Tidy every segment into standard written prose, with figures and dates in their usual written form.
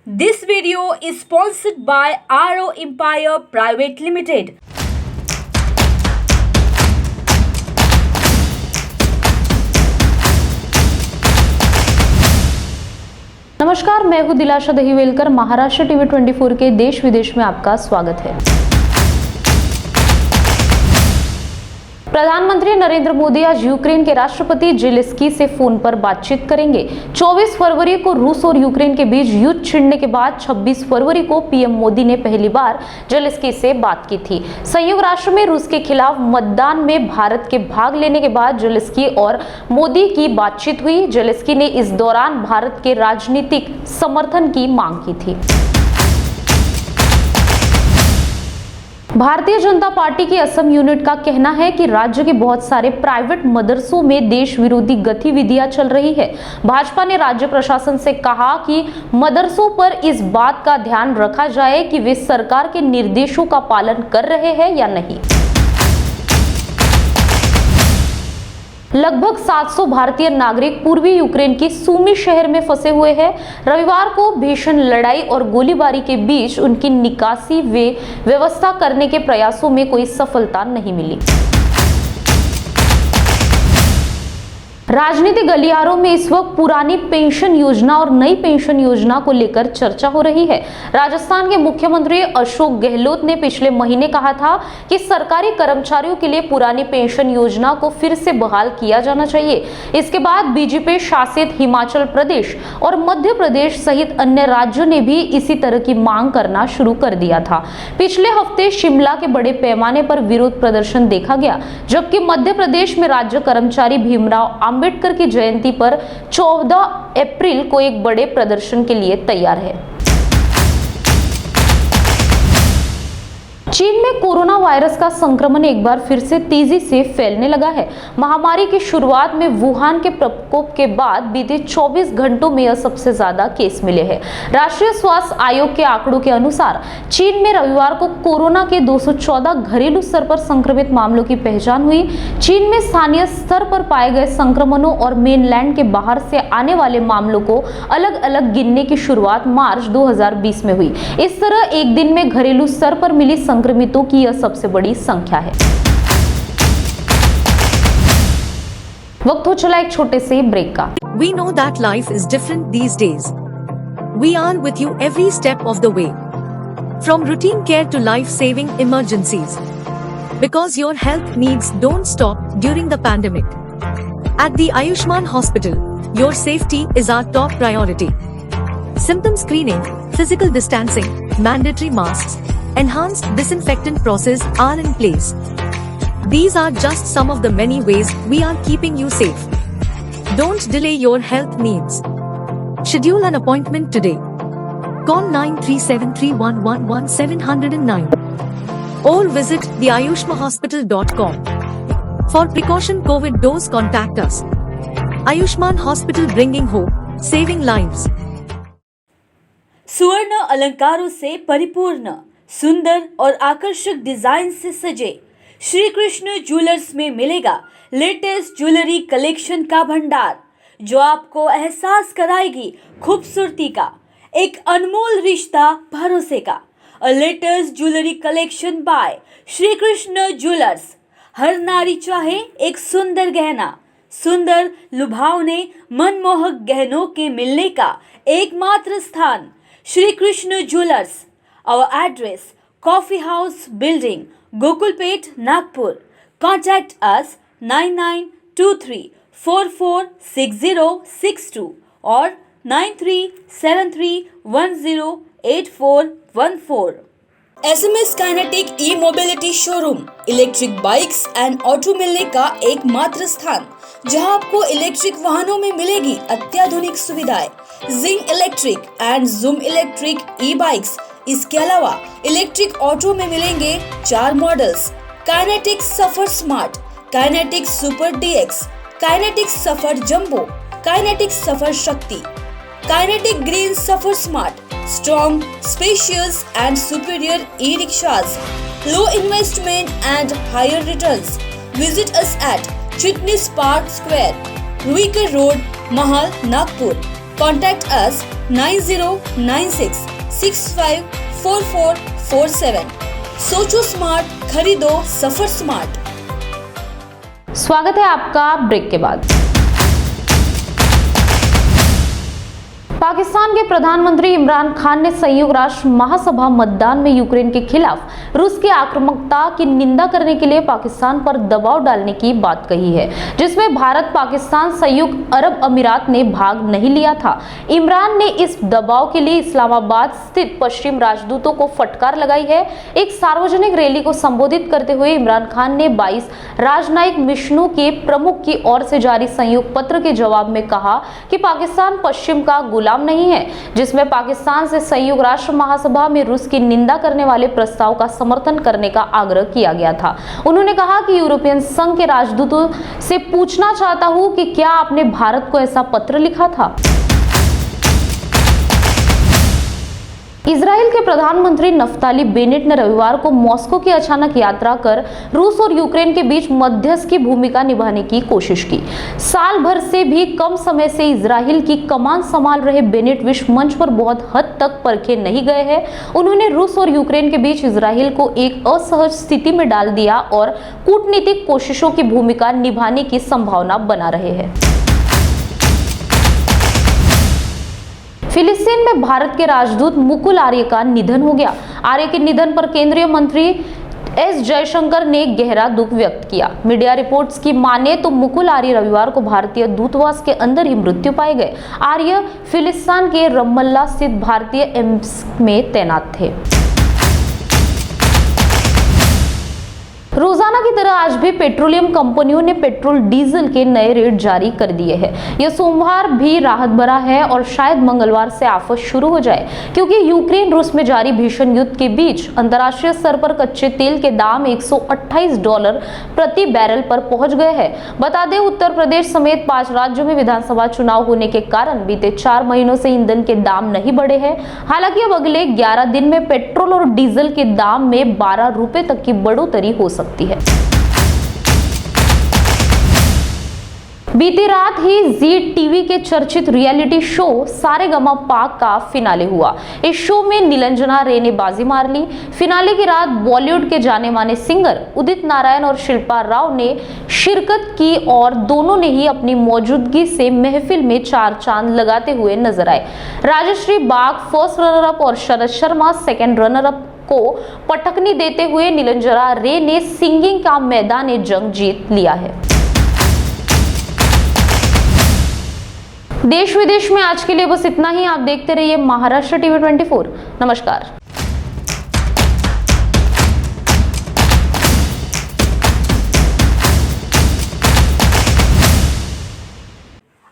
This video is sponsored by RO Empire Private Limited. नमस्कार, मैं हूं दिलाशा दहीवेलकर। महाराष्ट्र टीवी 24 के देश विदेश में आपका स्वागत है। प्रधानमंत्री नरेंद्र मोदी आज यूक्रेन के राष्ट्रपति जेलेंस्की से फोन पर बातचीत करेंगे। 24 फरवरी को रूस और यूक्रेन के बीच युद्ध छिड़ने के बाद 26 फरवरी को पीएम मोदी ने पहली बार जेलेंस्की से बात की थी। संयुक्त राष्ट्र में रूस के खिलाफ मतदान में भारत के भाग लेने के बाद जेलेंस्की और मोदी की बातचीत हुई। जेलेंस्की ने इस दौरान भारत के राजनीतिक समर्थन की मांग की थी। भारतीय जनता पार्टी की असम यूनिट का कहना है कि राज्य के बहुत सारे प्राइवेट मदरसों में देश विरोधी गतिविधियां चल रही है। भाजपा ने राज्य प्रशासन से कहा कि मदरसों पर इस बात का ध्यान रखा जाए कि वे सरकार के निर्देशों का पालन कर रहे हैं या नहीं। लगभग 700 भारतीय नागरिक पूर्वी यूक्रेन की सुमी शहर में फंसे हुए हैं। रविवार को भीषण लड़ाई और गोलीबारी के बीच उनकी निकासी व्यवस्था करने के प्रयासों में कोई सफलता नहीं मिली। राजनीतिक गलियारों में इस वक्त पुरानी पेंशन योजना और नई पेंशन योजना को लेकर चर्चा हो रही है। राजस्थान के मुख्यमंत्री अशोक गहलोत ने पिछले महीने कहा था कि सरकारी कर्मचारियों के लिए पुरानी पेंशन योजना को फिर से बहाल किया जाना चाहिए। इसके बाद बीजेपी शासित हिमाचल प्रदेश और मध्य प्रदेश सहित अन्य राज्यों ने भी इसी तरह की मांग करना शुरू कर दिया था। पिछले हफ्ते शिमला के बड़े पैमाने पर विरोध प्रदर्शन देखा गया, जबकि मध्य प्रदेश में राज्य कर्मचारी भीमराव अम्बेडकर की जयंती पर 14 अप्रैल को एक बड़े प्रदर्शन के लिए तैयार है। चीन में कोरोना वायरस का संक्रमण एक बार फिर से तेजी से फैलने लगा है। महामारी की शुरुआत में वुहान के प्रकोप के बाद बीते 24 घंटों में यह सबसे ज्यादा केस मिले हैं। राष्ट्रीय स्वास्थ्य आयोग के आंकड़ों के अनुसार चीन में रविवार को कोरोना के 214 घरेलू स्तर पर संक्रमित मामलों की पहचान हुई। चीन में स्थानीय स्तर पर पाए गए संक्रमणों और मेनलैंड के बाहर से आने वाले मामलों को अलग अलग गिनने की शुरुआत मार्च 2020 में हुई। इस तरह एक दिन में घरेलू स्तर पर मिली संक्रमितों की यह सबसे बड़ी संख्या है। वक्त हो चला एक छोटे से ब्रेक का। We know that life is different these days. We are with you every step of the way. From routine care to life-saving emergencies. Because your health needs don't stop during the pandemic. At the Ayushman Hospital, your safety is our top priority. Symptom screening, physical distancing, mandatory masks, enhanced disinfectant process are in place. These are just some of the many ways we are keeping you safe. Don't delay your health needs. Schedule an appointment today. Call 9373111709 or visit theayushmahospital.com. For precaution COVID dose contact us. Ayushman Hospital, bringing hope, saving lives. सुवर्ण अलंकारों से परिपूर्ण, सुंदर और आकर्षक design से सजे Shri Krishna jewellers में मिलेगा लेटेस्ट ज्वेलरी कलेक्शन का भंडार, जो आपको एहसास कराएगी खूबसूरती का, एक अनमोल रिश्ता भरोसे का। A latest jewellery collection by Shri Krishna jewellers. हर नारी चाहे एक सुंदर गहना, सुंदर लुभावने मनमोहक गहनों के मिलने का एकमात्र स्थान Shri Krishna jewellers. Our address, Coffee House Building, Gokulpet, Nagpur. Contact us 9923446062 or 9373108414. SMS Kinetic E-Mobility Showroom, electric bikes and auto मिलने का एकमात्र स्थान, जहां आपको इलेक्ट्रिक वाहनों में मिलेगी अत्याधुनिक सुविधाएं। Zing electric and Zoom electric e-bikes. इसके अलावा इलेक्ट्रिक ऑटो में मिलेंगे 4 models: Kinetic Safar smart, Kinetic super DX, Kinetic Safar jumbo, Kinetic Safar Shakti, Kinetic green Safar smart, strong, spacious and superior e-rickshaws, low investment and higher returns. Visit us at Chitnis park square, Ruikar road, Mahal, Nagpur. Contact us 9096654447. सोचो smart, खरीदो सफर smart. स्वागत है आपका break के बाद। पाकिस्तान के प्रधानमंत्री इमरान खान ने संयुक्त राष्ट्र महासभा मतदान में यूक्रेन के खिलाफ रूस की आक्रामकता की निंदा करने के लिए पाकिस्तान पर दबाव डालने की बात कही है, जिसमें भारत, पाकिस्तान, संयुक्त अरब अमीरात ने भाग नहीं लिया था। इमरान ने इस दबाव के लिए इस्लामाबाद स्थित पश्चिम राजदूतों को फटकार लगाई है। एक सार्वजनिक रैली को संबोधित करते हुए इमरान खान ने 22 राजनयिक मिशनों के प्रमुख की ओर से जारी संयुक्त पत्र के जवाब में कहा कि पाकिस्तान पश्चिम का गुलाम नहीं है, जिसमें पाकिस्तान से संयुक्त राष्ट्र महासभा में रूस की निंदा करने वाले प्रस्ताव का समर्थन करने का आग्रह किया गया था। उन्होंने कहा कि यूरोपियन संघ के राजदूतों से पूछना चाहता हूं कि क्या आपने भारत को ऐसा पत्र लिखा था। इजराइल के प्रधानमंत्री नफ्ताली बेनेट ने रविवार को मॉस्को की अचानक यात्रा कर रूस और यूक्रेन के बीच मध्यस्थ की भूमिका निभाने की कोशिश की। साल भर से भी कम समय से इजराइल की कमान संभाल रहे बेनेट विश्व मंच पर बहुत हद तक परखे नहीं गए हैं। उन्होंने रूस और यूक्रेन के बीच इजराइल को एक असहज स्थिति में डाल दिया और कूटनीतिक कोशिशों की भूमिका निभाने की संभावना बना रहे हैं। फिलिस्तीन में भारत के राजदूत मुकुल आर्य का निधन हो गया। आर्य के निधन पर केंद्रीय मंत्री एस जयशंकर ने गहरा दुख व्यक्त किया। मीडिया रिपोर्ट्स की माने तो मुकुल आर्य रविवार को भारतीय दूतावास के अंदर ही मृत्यु पाए गए। आर्य फिलिस्तीन के रमल्ला स्थित भारतीय एम्स में तैनात थे। रोजाना की तरह आज भी पेट्रोलियम कंपनियों ने पेट्रोल डीजल के नए रेट जारी कर दिए हैं। यह सोमवार भी राहत भरा है और शायद मंगलवार से आफत शुरू हो जाए, क्योंकि यूक्रेन रूस में जारी भीषण युद्ध के बीच अंतर्राष्ट्रीय स्तर पर कच्चे तेल के दाम $128 प्रति बैरल पर पहुंच गए हैं। बता दें, उत्तर प्रदेश समेत 5 राज्यों में विधानसभा चुनाव होने के कारण बीते 4 महीनों से ईंधन के दाम नहीं बढ़े हैं। हालांकि अब अगले 11 दिन में पेट्रोल और डीजल के दाम में 12 रुपए तक की बढ़ोतरी हो सकती है। बीती रात ही जी टीवी के चर्चित रियलिटी शो सारेगामापा का फिनाले हुआ। इस शो में निरंजना रे ने बाजी मार ली। फिनाले की रात बॉलीवुड के जाने माने सिंगर उदित नारायण और शिल्पा राव ने शिरकत की और दोनों ने ही अपनी मौजूदगी से महफिल में 4 चांद लगाते हुए नजर आए। राजश्री बाग फर्स्ट रनर अप और Sharad Sharma second runner up को पटकनी देते हुए निरंजना रे ने सिंगिंग का मैदान जंग जीत लिया है। देश विदेश में आज के लिए बस इतना ही। आप देखते रहिए महाराष्ट्र टीवी 24। नमस्कार।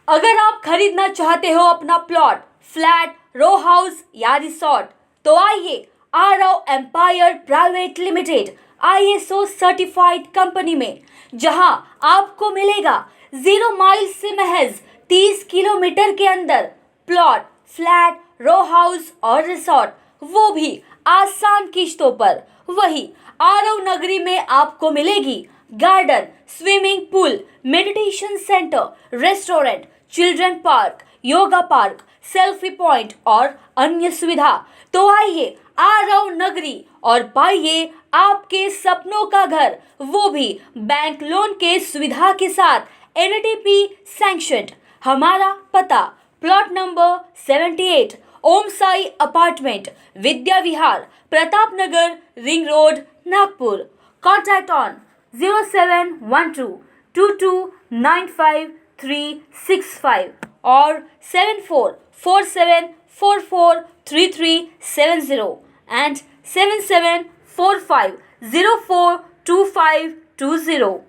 अगर आप खरीदना चाहते हो अपना प्लॉट, फ्लैट, रो हाउस या रिसोर्ट, तो आइए Aarav Empire private limited ISO certified company में, जहां आपको मिलेगा 0 माइल से महज 30 किलोमीटर के अंदर प्लॉट, फ्लैट, रो हाउस और रिसोर्ट, वो भी आसान किश्तों पर। वही आरव नगरी में आपको मिलेगी garden, swimming pool, meditation centre, restaurant, children park, yoga park, selfie point और अन्य सुविधा। तो आइए आरव नगरी और पाइए आपके सपनों का घर, वो भी बैंक लोन के सुविधा के साथ, NTP सैंक्शन्ड। हमारा पता plot number 78 Om Sai apartment, Vidya Vihar, Pratap Nagar, ring road, Nagpur. Contact on 0712295365 और 7447443370 and 7745042520।